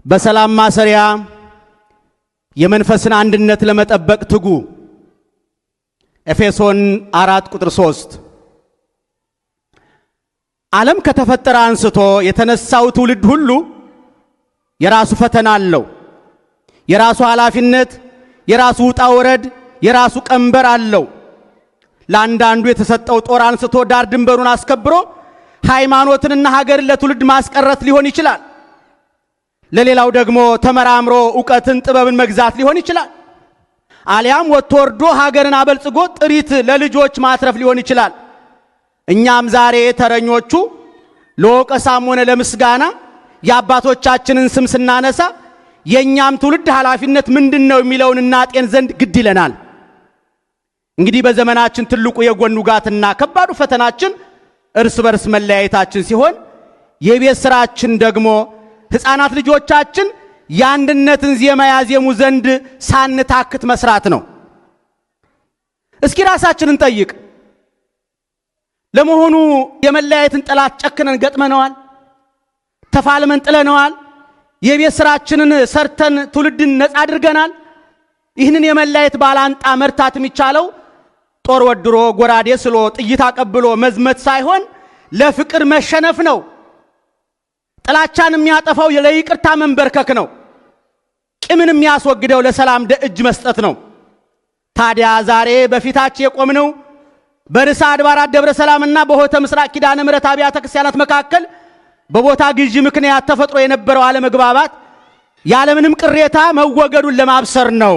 በሰላም ማሰሪያ የመንፈስን አንድነት ለመጠበቅ ትጉ። ኤፌሶን 4:3 ዓለም ከተፈጠረ አንስቶ የተነሳው ትውልድ ሁሉ የራሱ ፈተና አለው። የራሱ ኃላፊነት፣ የራሱ ውጣ ወረድ፣ የራሱ ቀንበር አለው። ለአንዳንዱ የተሰጠው ጦር አንስቶ ዳር ድንበሩን አስከብሮ ሃይማኖትንና ሀገርን ለትውልድ ማስቀረት ሊሆን ይችላል። ለሌላው ደግሞ ተመራምሮ ዕውቀትን ጥበብን መግዛት ሊሆን ይችላል። አሊያም ወጥቶ ወርዶ ሀገርን አበልጽጎ ጥሪት ለልጆች ማትረፍ ሊሆን ይችላል። እኛም ዛሬ ተረኞቹ ለወቀሳም ሆነ ለምስጋና የአባቶቻችንን ስም ስናነሳ የኛም ትውልድ ኃላፊነት ምንድነው የሚለውን እናጤን ዘንድ ግድ ይለናል። እንግዲህ በዘመናችን ትልቁ የጎን ውጋትና ከባዱ ፈተናችን እርስ በርስ መለያየታችን ሲሆን የቤት ስራችን ደግሞ ሕፃናት ልጆቻችን የአንድነትን ዜማ ያዜሙ ዘንድ ሳንታክት መስራት ነው። እስኪ ራሳችንን ጠይቅ። ለመሆኑ የመለያየትን ጠላት ጨክነን ገጥመነዋል? ተፋልመን ጥለነዋል? የቤት ስራችንን ሰርተን ትውልድን ነፃ አድርገናል? ይህንን የመለያየት ባላንጣ መርታት የሚቻለው ጦር ወድሮ ጎራዴ ስሎ ጥይት አቀብሎ መዝመት ሳይሆን ለፍቅር መሸነፍ ነው። ጥላቻን የሚያጠፋው ለይቅርታ መንበርከክ ነው። ቂምን የሚያስወግደው ለሰላም እጅ መስጠት ነው። ታዲያ ዛሬ በፊታችን የቆምነው በርዕሰ አድባራት ደብረ ሰላምና በሆተ ምስራቅ ኪዳነ ምሕረት አብያተ ክርስቲያናት መካከል በቦታ ግዢ ምክንያት ተፈጥሮ የነበረው አለመግባባት ያለምንም ቅሬታ መወገዱን ለማብሰር ነው።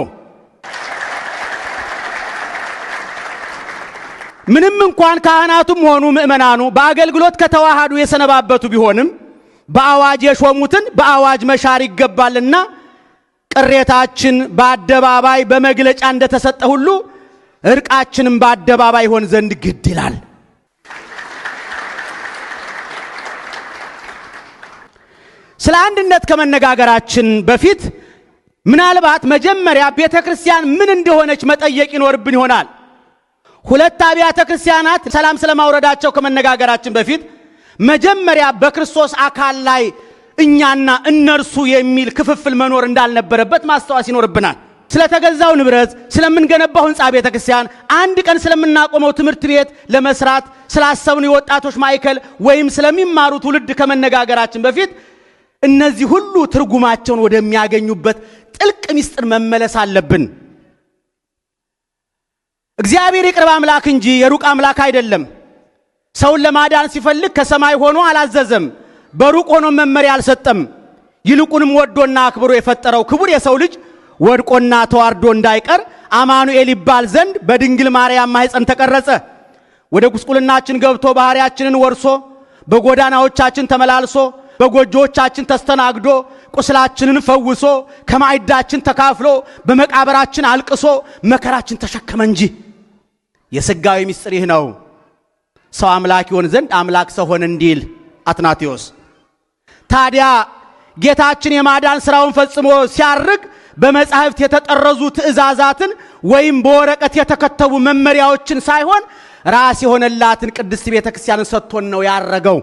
ምንም እንኳን ካህናቱም ሆኑ ምእመናኑ በአገልግሎት ከተዋሃዱ የሰነባበቱ ቢሆንም በአዋጅ የሾሙትን በአዋጅ መሻር ይገባልና ቅሬታችን በአደባባይ በመግለጫ እንደተሰጠ ሁሉ እርቃችንም በአደባባይ ይሆን ዘንድ ግድ ይላል። ስለ አንድነት ከመነጋገራችን በፊት ምናልባት መጀመሪያ ቤተክርስቲያን ምን እንደሆነች መጠየቅ ይኖርብን ይሆናል። ሁለት አብያተ ክርስቲያናት ሰላም ስለማውረዳቸው ከመነጋገራችን በፊት መጀመሪያ በክርስቶስ አካል ላይ እኛና እነርሱ የሚል ክፍፍል መኖር እንዳልነበረበት ማስተዋስ ይኖርብናል። ስለተገዛው ንብረት፣ ስለምንገነባው ሕንጻ ቤተክርስቲያን፣ አንድ ቀን ስለምናቆመው ትምህርት ቤት ለመስራት ስላሰብን የወጣቶች ማዕከል ወይም ስለሚማሩ ትውልድ ከመነጋገራችን በፊት እነዚህ ሁሉ ትርጉማቸውን ወደሚያገኙበት ጥልቅ ምስጢር መመለስ አለብን። እግዚአብሔር የቅርብ አምላክ እንጂ የሩቅ አምላክ አይደለም። ሰውን ለማዳን ሲፈልግ ከሰማይ ሆኖ አላዘዘም፣ በሩቅ ሆኖ መመሪያ አልሰጠም። ይልቁንም ወዶና አክብሮ የፈጠረው ክቡር የሰው ልጅ ወድቆና ተዋርዶ እንዳይቀር አማኑኤል ይባል ዘንድ በድንግል ማርያም ማኅፀን ተቀረጸ። ወደ ጉስቁልናችን ገብቶ ባህሪያችንን ወርሶ በጎዳናዎቻችን ተመላልሶ በጎጆቻችን ተስተናግዶ ቁስላችንን ፈውሶ ከማዕዳችን ተካፍሎ በመቃብራችን አልቅሶ መከራችን ተሸከመ እንጂ። የሥጋዊ ምስጢር ይህ ነው። ሰው አምላክ ይሆን ዘንድ አምላክ ሰው ሆነ እንዲል አትናቴዎስ። ታዲያ ጌታችን የማዳን ሥራውን ፈጽሞ ሲያርግ በመጻሕፍት የተጠረዙ ትእዛዛትን ወይም በወረቀት የተከተቡ መመሪያዎችን ሳይሆን ራስ የሆነላትን ቅድስት ቤተክርስቲያንን ሰጥቶን ነው ያረገው።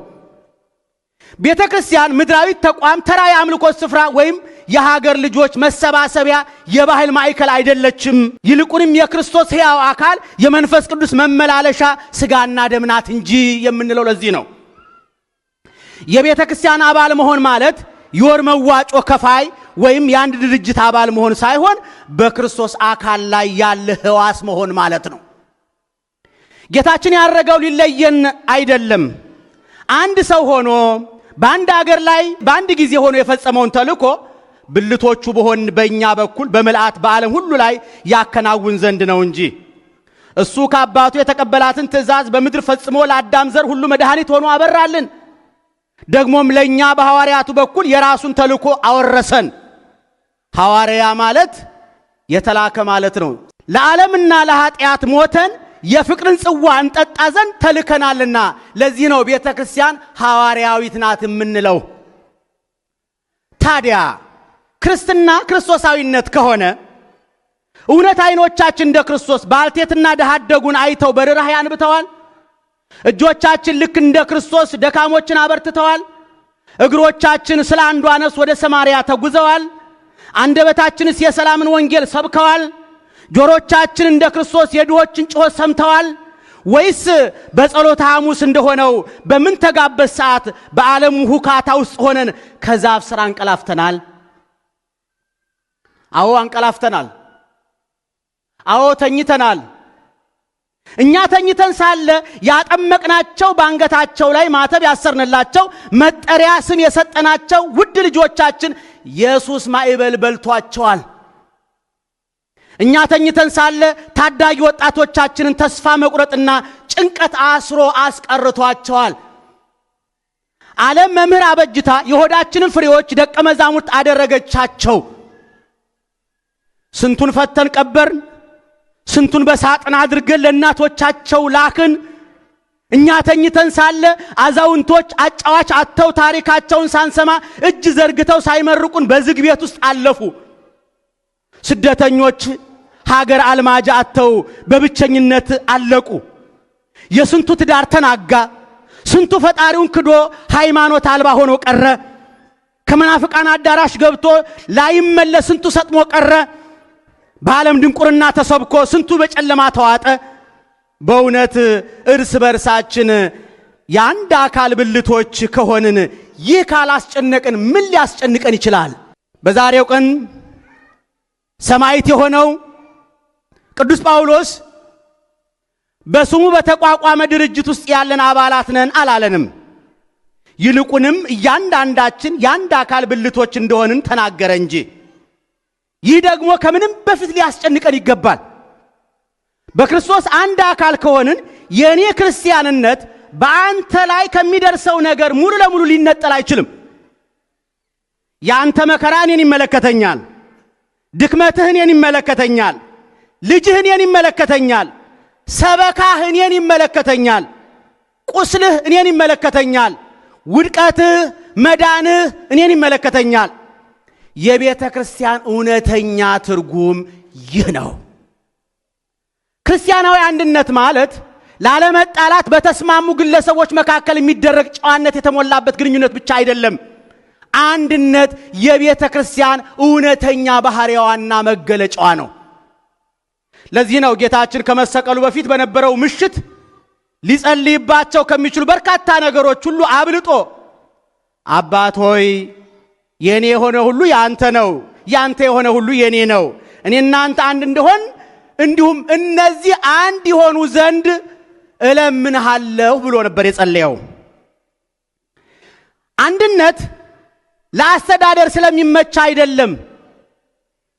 ቤተክርስቲያን ምድራዊ ተቋም፣ ተራ የአምልኮ ስፍራ ወይም የሀገር ልጆች መሰባሰቢያ የባህል ማዕከል አይደለችም። ይልቁንም የክርስቶስ ሕያው አካል የመንፈስ ቅዱስ መመላለሻ ሥጋና ደም ናት እንጂ የምንለው ለዚህ ነው። የቤተክርስቲያን አባል መሆን ማለት የወር መዋጮ ከፋይ ወይም የአንድ ድርጅት አባል መሆን ሳይሆን በክርስቶስ አካል ላይ ያለ ሕዋስ መሆን ማለት ነው። ጌታችን ያረገው ሊለየን አይደለም። አንድ ሰው ሆኖ በአንድ አገር ላይ በአንድ ጊዜ ሆኖ የፈጸመውን ተልእኮ ብልቶቹ በሆን በእኛ በኩል በመልአት በዓለም ሁሉ ላይ ያከናውን ዘንድ ነው እንጂ እሱ ከአባቱ የተቀበላትን ትእዛዝ በምድር ፈጽሞ ለአዳም ዘር ሁሉ መድኃኒት ሆኖ አበራልን። ደግሞም ለእኛ በሐዋርያቱ በኩል የራሱን ተልእኮ አወረሰን። ሐዋርያ ማለት የተላከ ማለት ነው። ለዓለምና ለኃጢአት ሞተን የፍቅርን ጽዋ እንጠጣ ዘንድ ተልከናልና ለዚህ ነው ቤተ ክርስቲያን ሐዋርያዊት ናት የምንለው። ታዲያ ክርስትና ክርስቶሳዊነት ከሆነ እውነት አይኖቻችን እንደ ክርስቶስ ባልቴትና ድሃ አደጉን አይተው በርኅራኄ አንብተዋል? እጆቻችን ልክ እንደ ክርስቶስ ደካሞችን አበርትተዋል? እግሮቻችን ስለ አንዷ ነፍስ ወደ ሰማርያ ተጉዘዋል? አንደበታችንስ የሰላምን ወንጌል ሰብከዋል? ጆሮቻችን እንደ ክርስቶስ የድሆችን ጩኸት ሰምተዋል? ወይስ በጸሎተ ሐሙስ እንደሆነው በምን ተጋበዝ ሰዓት በዓለም ሁካታ ውስጥ ሆነን ከዛፍ ስር አንቀላፍተናል? አዎ አንቀላፍተናል። አዎ ተኝተናል። እኛ ተኝተን ሳለ ያጠመቅናቸው ባንገታቸው ላይ ማተብ ያሰርንላቸው መጠሪያ ስም የሰጠናቸው ውድ ልጆቻችን ኢየሱስ ማዕበል በልቷቸዋል። እኛ ተኝተን ሳለ ታዳጊ ወጣቶቻችንን ተስፋ መቁረጥና ጭንቀት አስሮ አስቀርቷቸዋል። ዓለም መምህር አበጅታ የሆዳችንን ፍሬዎች ደቀ መዛሙርት አደረገቻቸው። ስንቱን ፈተን ቀበርን፣ ስንቱን በሳጥን አድርገን ለእናቶቻቸው ላክን። እኛ ተኝተን ሳለ አዛውንቶች አጫዋች አጥተው ታሪካቸውን ሳንሰማ እጅ ዘርግተው ሳይመርቁን በዝግ ቤት ውስጥ አለፉ። ስደተኞች ሀገር አልማጃ አጥተው በብቸኝነት አለቁ። የስንቱ ትዳር ተናጋ፣ ስንቱ ፈጣሪውን ክዶ ሃይማኖት አልባ ሆኖ ቀረ። ከመናፍቃን አዳራሽ ገብቶ ላይመለስ ስንቱ ሰጥሞ ቀረ። በዓለም ድንቁርና ተሰብኮ ስንቱ በጨለማ ተዋጠ። በእውነት እርስ በርሳችን የአንድ አካል ብልቶች ከሆንን ይህ ካላስጨነቀን ምን ሊያስጨንቀን ይችላል? በዛሬው ቀን ሰማዕት የሆነው ቅዱስ ጳውሎስ በስሙ በተቋቋመ ድርጅት ውስጥ ያለን አባላት ነን አላለንም። ይልቁንም እያንዳንዳችን የአንድ አካል ብልቶች እንደሆንን ተናገረ እንጂ። ይህ ደግሞ ከምንም በፊት ሊያስጨንቀን ይገባል። በክርስቶስ አንድ አካል ከሆንን የኔ ክርስቲያንነት በአንተ ላይ ከሚደርሰው ነገር ሙሉ ለሙሉ ሊነጠል አይችልም። ያንተ መከራ እኔን ይመለከተኛል፣ ድክመትህ እኔን ይመለከተኛል፣ ልጅህ እኔን ይመለከተኛል፣ ሰበካህ እኔን ይመለከተኛል፣ ቁስልህ እኔን ይመለከተኛል፣ ውድቀትህ መዳንህ እኔን ይመለከተኛል። የቤተ ክርስቲያን እውነተኛ ትርጉም ይህ ነው። ክርስቲያናዊ አንድነት ማለት ላለመጣላት በተስማሙ ግለሰቦች መካከል የሚደረግ ጨዋነት የተሞላበት ግንኙነት ብቻ አይደለም። አንድነት የቤተ ክርስቲያን እውነተኛ ባህሪዋና መገለጫዋ ነው። ለዚህ ነው ጌታችን ከመሰቀሉ በፊት በነበረው ምሽት ሊጸልይባቸው ከሚችሉ በርካታ ነገሮች ሁሉ አብልጦ አባት ሆይ የኔ የሆነ ሁሉ ያንተ ነው፣ ያንተ የሆነ ሁሉ የኔ ነው፣ እኔና አንተ አንድ እንደሆን እንዲሁም እነዚህ አንድ ይሆኑ ዘንድ እለምንሃለሁ ብሎ ነበር የጸለየው። አንድነት ለአስተዳደር ስለሚመች አይደለም።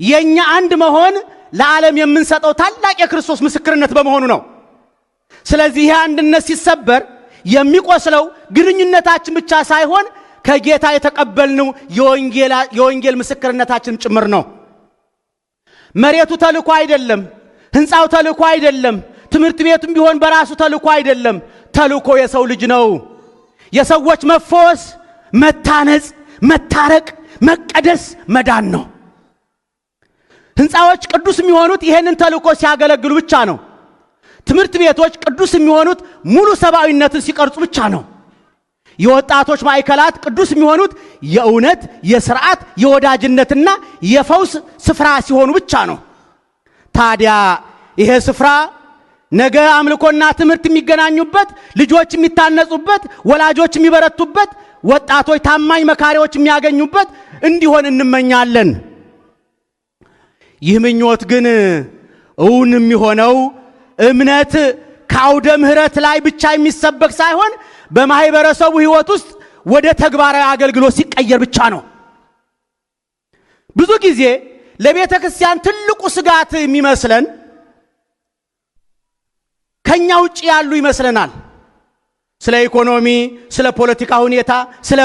የኛ አንድ መሆን ለዓለም የምንሰጠው ታላቅ የክርስቶስ ምስክርነት በመሆኑ ነው። ስለዚህ ይህ አንድነት ሲሰበር የሚቆስለው ግንኙነታችን ብቻ ሳይሆን ከጌታ የተቀበልነው የወንጌል ምስክርነታችን ጭምር ነው። መሬቱ ተልኮ አይደለም፣ ህንፃው ተልኮ አይደለም፣ ትምህርት ቤቱም ቢሆን በራሱ ተልኮ አይደለም። ተልኮ የሰው ልጅ ነው። የሰዎች መፈወስ፣ መታነጽ፣ መታረቅ፣ መቀደስ፣ መዳን ነው። ህንፃዎች ቅዱስ የሚሆኑት ይሄንን ተልኮ ሲያገለግሉ ብቻ ነው። ትምህርት ቤቶች ቅዱስ የሚሆኑት ሙሉ ሰብአዊነትን ሲቀርጹ ብቻ ነው። የወጣቶች ማዕከላት ቅዱስ የሚሆኑት የእውነት፣ የሥርዓት፣ የወዳጅነትና የፈውስ ስፍራ ሲሆኑ ብቻ ነው። ታዲያ ይሄ ስፍራ ነገ አምልኮና ትምህርት የሚገናኙበት፣ ልጆች የሚታነጹበት፣ ወላጆች የሚበረቱበት፣ ወጣቶች ታማኝ መካሪዎች የሚያገኙበት እንዲሆን እንመኛለን። ይህ ምኞት ግን እውን የሚሆነው እምነት ከአውደ ምሕረት ላይ ብቻ የሚሰበክ ሳይሆን በማህበረሰቡ ህይወት ውስጥ ወደ ተግባራዊ አገልግሎት ሲቀየር ብቻ ነው። ብዙ ጊዜ ለቤተ ክርስቲያን ትልቁ ስጋት የሚመስለን ከኛ ውጪ ያሉ ይመስለናል። ስለ ኢኮኖሚ፣ ስለ ፖለቲካ ሁኔታ፣ ስለ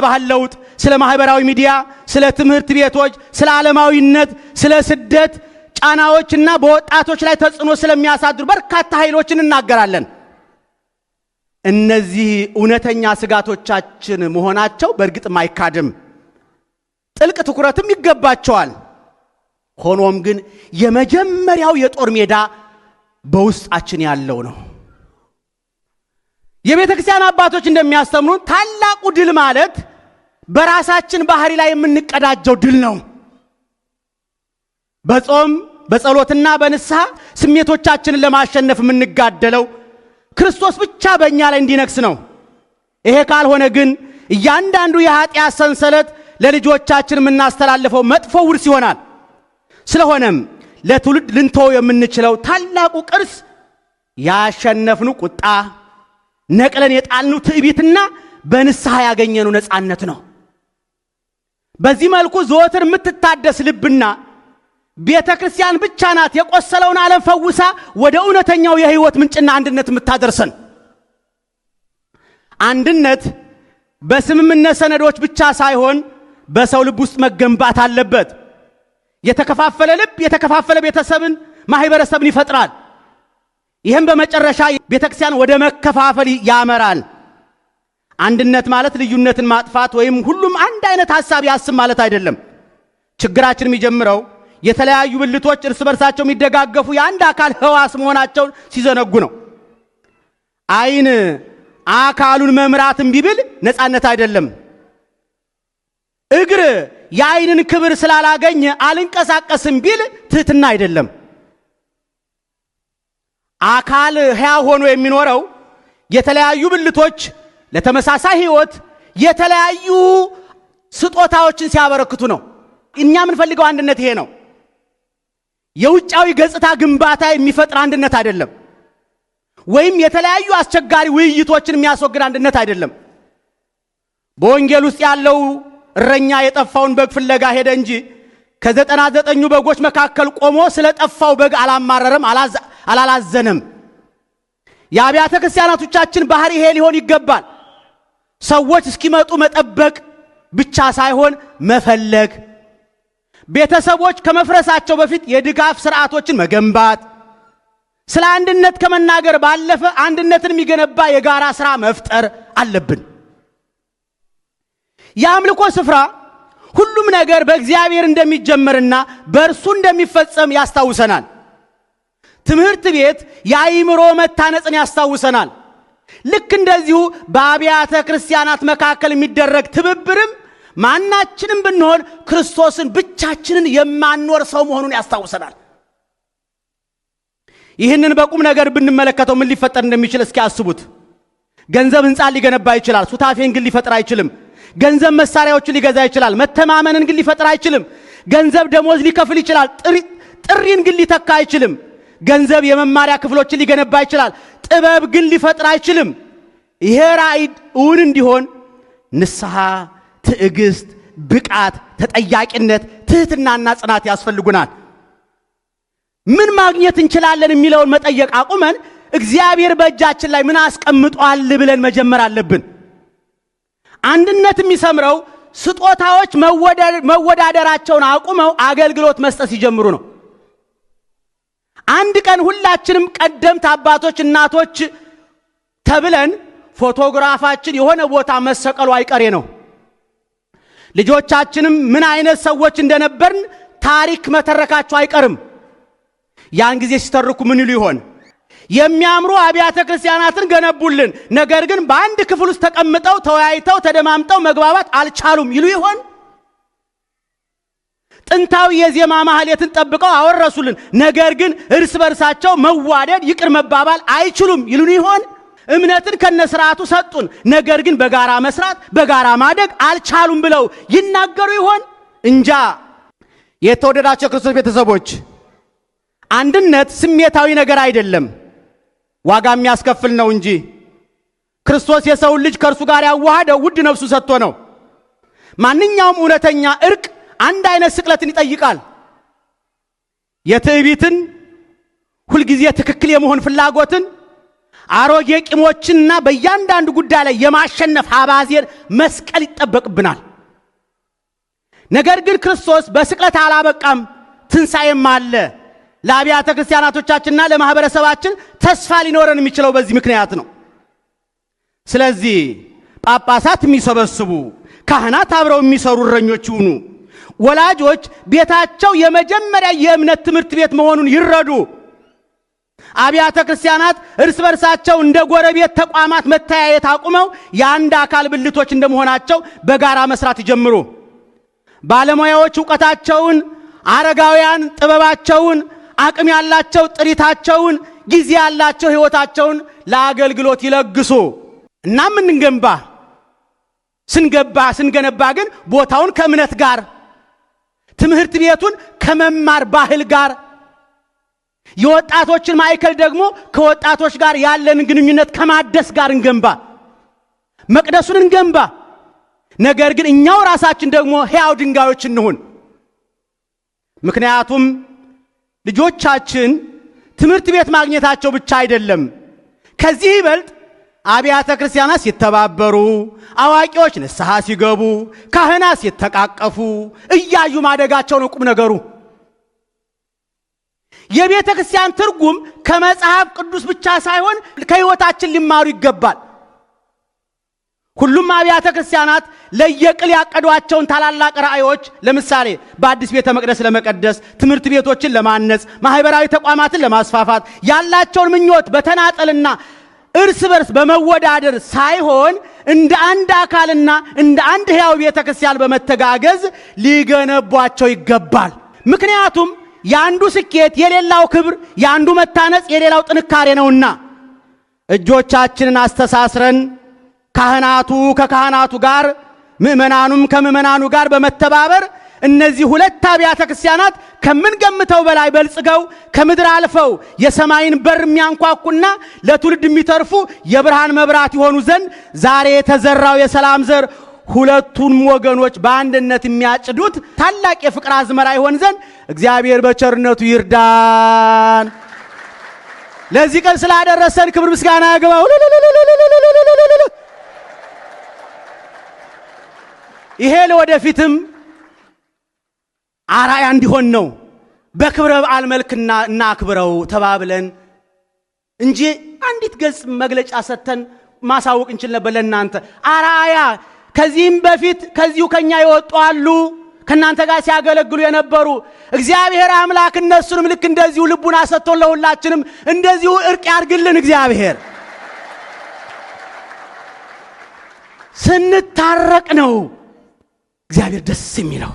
ባህል ለውጥ፣ ስለ ማህበራዊ ሚዲያ፣ ስለ ትምህርት ቤቶች፣ ስለ ዓለማዊነት፣ ስለ ስደት ጫናዎችና በወጣቶች ላይ ተጽዕኖ ስለሚያሳድሩ በርካታ ኃይሎችን እናገራለን። እነዚህ እውነተኛ ስጋቶቻችን መሆናቸው በእርግጥም አይካድም፣ ጥልቅ ትኩረትም ይገባቸዋል። ሆኖም ግን የመጀመሪያው የጦር ሜዳ በውስጣችን ያለው ነው። የቤተክርስቲያን አባቶች እንደሚያስተምሩን ታላቁ ድል ማለት በራሳችን ባህሪ ላይ የምንቀዳጀው ድል ነው። በጾም በጸሎትና በንስሐ ስሜቶቻችንን ለማሸነፍ የምንጋደለው ክርስቶስ ብቻ በእኛ ላይ እንዲነግስ ነው። ይሄ ካልሆነ ግን እያንዳንዱ የኃጢአት ሰንሰለት ለልጆቻችን የምናስተላልፈው መጥፎ ውርስ ይሆናል። ስለሆነም ለትውልድ ልንተው የምንችለው ታላቁ ቅርስ ያሸነፍኑ ቁጣ፣ ነቅለን የጣልኑ ትዕቢትና በንስሐ ያገኘኑ ነፃነት ነው። በዚህ መልኩ ዘወትር የምትታደስ ልብና ቤተክርስቲያን ብቻ ናት የቆሰለውን ዓለም ፈውሳ ወደ እውነተኛው የህይወት ምንጭና አንድነት የምታደርሰን። አንድነት በስምምነት ሰነዶች ብቻ ሳይሆን በሰው ልብ ውስጥ መገንባት አለበት። የተከፋፈለ ልብ የተከፋፈለ ቤተሰብን ማህበረሰብን ይፈጥራል። ይህም በመጨረሻ ቤተክርስቲያን ወደ መከፋፈል ያመራል። አንድነት ማለት ልዩነትን ማጥፋት ወይም ሁሉም አንድ አይነት ሐሳብ ያስብ ማለት አይደለም። ችግራችን የሚጀምረው የተለያዩ ብልቶች እርስ በርሳቸው የሚደጋገፉ የአንድ አካል ህዋስ መሆናቸውን ሲዘነጉ ነው። አይን አካሉን መምራትን ቢብል ነፃነት አይደለም። እግር የአይንን ክብር ስላላገኘ አልንቀሳቀስም ቢል ትህትና አይደለም። አካል ሕያው ሆኖ የሚኖረው የተለያዩ ብልቶች ለተመሳሳይ ህይወት የተለያዩ ስጦታዎችን ሲያበረክቱ ነው። እኛ የምንፈልገው አንድነት ይሄ ነው። የውጫዊ ገጽታ ግንባታ የሚፈጥር አንድነት አይደለም። ወይም የተለያዩ አስቸጋሪ ውይይቶችን የሚያስወግድ አንድነት አይደለም። በወንጌል ውስጥ ያለው እረኛ የጠፋውን በግ ፍለጋ ሄደ እንጂ ከ99 በጎች መካከል ቆሞ ስለጠፋው በግ አላማረረም፣ አላላዘነም። የአብያተ ክርስቲያናቶቻችን ባህሪ ይሄ ሊሆን ይገባል። ሰዎች እስኪመጡ መጠበቅ ብቻ ሳይሆን መፈለግ፣ ቤተሰቦች ከመፍረሳቸው በፊት የድጋፍ ስርዓቶችን መገንባት፣ ስለ አንድነት ከመናገር ባለፈ አንድነትን የሚገነባ የጋራ ስራ መፍጠር አለብን። የአምልኮ ስፍራ ሁሉም ነገር በእግዚአብሔር እንደሚጀመርና በእርሱ እንደሚፈጸም ያስታውሰናል። ትምህርት ቤት የአእምሮ መታነጽን ያስታውሰናል። ልክ እንደዚሁ በአብያተ ክርስቲያናት መካከል የሚደረግ ትብብርም ማናችንም ብንሆን ክርስቶስን ብቻችንን የማንኖር ሰው መሆኑን ያስታውሰናል። ይህንን በቁም ነገር ብንመለከተው ምን ሊፈጠር እንደሚችል እስኪ አስቡት። ገንዘብ ህንፃ ሊገነባ ይችላል፣ ሱታፌን ግን ሊፈጥር አይችልም። ገንዘብ መሳሪያዎችን ሊገዛ ይችላል፣ መተማመንን ግን ሊፈጥር አይችልም። ገንዘብ ደሞዝ ሊከፍል ይችላል፣ ጥሪን ግን ሊተካ አይችልም። ገንዘብ የመማሪያ ክፍሎችን ሊገነባ ይችላል፣ ጥበብ ግን ሊፈጥር አይችልም። ይሄ ራእይ እውን እንዲሆን ንስሐ፣ ትዕግስት፣ ብቃት፣ ተጠያቂነት፣ ትህትናና ጽናት ያስፈልጉናል። ምን ማግኘት እንችላለን የሚለውን መጠየቅ አቁመን እግዚአብሔር በእጃችን ላይ ምን አስቀምጧል ብለን መጀመር አለብን። አንድነት የሚሰምረው ስጦታዎች መወዳደራቸውን አቁመው አገልግሎት መስጠት ሲጀምሩ ነው። አንድ ቀን ሁላችንም ቀደምት አባቶች እናቶች ተብለን ፎቶግራፋችን የሆነ ቦታ መሰቀሉ አይቀሬ ነው። ልጆቻችንም ምን አይነት ሰዎች እንደነበርን ታሪክ መተረካቸው አይቀርም። ያን ጊዜ ሲተርኩ ምን ይሉ ይሆን? የሚያምሩ አብያተ ክርስቲያናትን ገነቡልን፣ ነገር ግን በአንድ ክፍል ውስጥ ተቀምጠው ተወያይተው ተደማምጠው መግባባት አልቻሉም ይሉ ይሆን? ጥንታዊ የዜማ ማህሌትን ጠብቀው አወረሱልን፣ ነገር ግን እርስ በርሳቸው መዋደድ ይቅር መባባል አይችሉም ይሉን ይሆን? እምነትን ከነስርዓቱ ሰጡን፣ ነገር ግን በጋራ መስራት በጋራ ማደግ አልቻሉም ብለው ይናገሩ ይሆን? እንጃ። የተወደዳቸው ክርስቶስ ቤተሰቦች፣ አንድነት ስሜታዊ ነገር አይደለም፣ ዋጋ የሚያስከፍል ነው እንጂ። ክርስቶስ የሰውን ልጅ ከእርሱ ጋር ያዋሃደው ውድ ነፍሱ ሰጥቶ ነው። ማንኛውም እውነተኛ እርቅ አንድ አይነት ስቅለትን ይጠይቃል። የትዕቢትን፣ ሁልጊዜ ትክክል የመሆን ፍላጎትን፣ አሮጌ ቂሞችንና በእያንዳንዱ ጉዳይ ላይ የማሸነፍ አባዜን መስቀል ይጠበቅብናል። ነገር ግን ክርስቶስ በስቅለት አላበቃም፣ ትንሣኤም አለ። ለአብያተ ክርስቲያናቶቻችንና ለማህበረሰባችን ተስፋ ሊኖረን የሚችለው በዚህ ምክንያት ነው። ስለዚህ ጳጳሳት የሚሰበስቡ፣ ካህናት አብረው የሚሰሩ እረኞች ይሁኑ። ወላጆች ቤታቸው የመጀመሪያ የእምነት ትምህርት ቤት መሆኑን ይረዱ። አብያተ ክርስቲያናት እርስ በርሳቸው እንደ ጎረቤት ተቋማት መተያየት አቁመው የአንድ አካል ብልቶች እንደመሆናቸው በጋራ መስራት ይጀምሩ። ባለሙያዎች ዕውቀታቸውን፣ አረጋውያን ጥበባቸውን፣ አቅም ያላቸው ጥሪታቸውን፣ ጊዜ ያላቸው ሕይወታቸውን ለአገልግሎት ይለግሱ። እናም ስንገነባ ግን ቦታውን ከእምነት ጋር፣ ትምህርት ቤቱን ከመማር ባህል ጋር፣ የወጣቶችን ማዕከል ደግሞ ከወጣቶች ጋር ያለን ግንኙነት ከማደስ ጋር እንገንባ። መቅደሱን እንገንባ። ነገር ግን እኛው ራሳችን ደግሞ ሕያው ድንጋዮች እንሁን። ምክንያቱም ልጆቻችን ትምህርት ቤት ማግኘታቸው ብቻ አይደለም። ከዚህ ይበልጥ አብያተ ክርስቲያናት ሲተባበሩ፣ አዋቂዎች ንስሐ ሲገቡ፣ ካህናት ሲተቃቀፉ እያዩ ማደጋቸው ነው ቁም ነገሩ። የቤተ ክርስቲያን ትርጉም ከመጽሐፍ ቅዱስ ብቻ ሳይሆን ከሕይወታችን ሊማሩ ይገባል። ሁሉም አብያተ ክርስቲያናት ለየቅል ያቀዷቸውን ታላላቅ ራእዮች፣ ለምሳሌ በአዲስ ቤተ መቅደስ ለመቀደስ፣ ትምህርት ቤቶችን ለማነጽ፣ ማህበራዊ ተቋማትን ለማስፋፋት ያላቸውን ምኞት በተናጠልና እርስ በርስ በመወዳደር ሳይሆን እንደ አንድ አካልና እንደ አንድ ሕያው ቤተ ክርስቲያን በመተጋገዝ ሊገነቧቸው ይገባል። ምክንያቱም የአንዱ ስኬት የሌላው ክብር፣ የአንዱ መታነጽ የሌላው ጥንካሬ ነውና እጆቻችንን አስተሳስረን ካህናቱ ከካህናቱ ጋር፣ ምእመናኑም ከምእመናኑ ጋር በመተባበር እነዚህ ሁለት አብያተ ክርስቲያናት ከምንገምተው በላይ በልጽገው ከምድር አልፈው የሰማይን በር የሚያንኳኩና ለትውልድ የሚተርፉ የብርሃን መብራት ይሆኑ ዘንድ ዛሬ የተዘራው የሰላም ዘር ሁለቱንም ወገኖች በአንድነት የሚያጭዱት ታላቅ የፍቅር አዝመራ ይሆን ዘንድ እግዚአብሔር በቸርነቱ ይርዳን። ለዚህ ቀን ስላደረሰን ክብር ምስጋና ይግባው። ይሄ ለወደፊትም አራያ እንዲሆን ነው። በክብረ በዓል መልክና እናክብረው ተባብለን እንጂ አንዲት ገጽ መግለጫ ሰተን ማሳወቅ እንችል ነበር ለእናንተ አራያ። ከዚህም በፊት ከዚሁ ከኛ ይወጡ አሉ፣ ከናንተ ጋር ሲያገለግሉ የነበሩ እግዚአብሔር አምላክ እነሱንም ልክ እንደዚሁ ልቡና ሰጥቶን ለሁላችንም እንደዚሁ እርቅ ያርግልን። እግዚአብሔር ስንታረቅ ነው እግዚአብሔር ደስ የሚለው።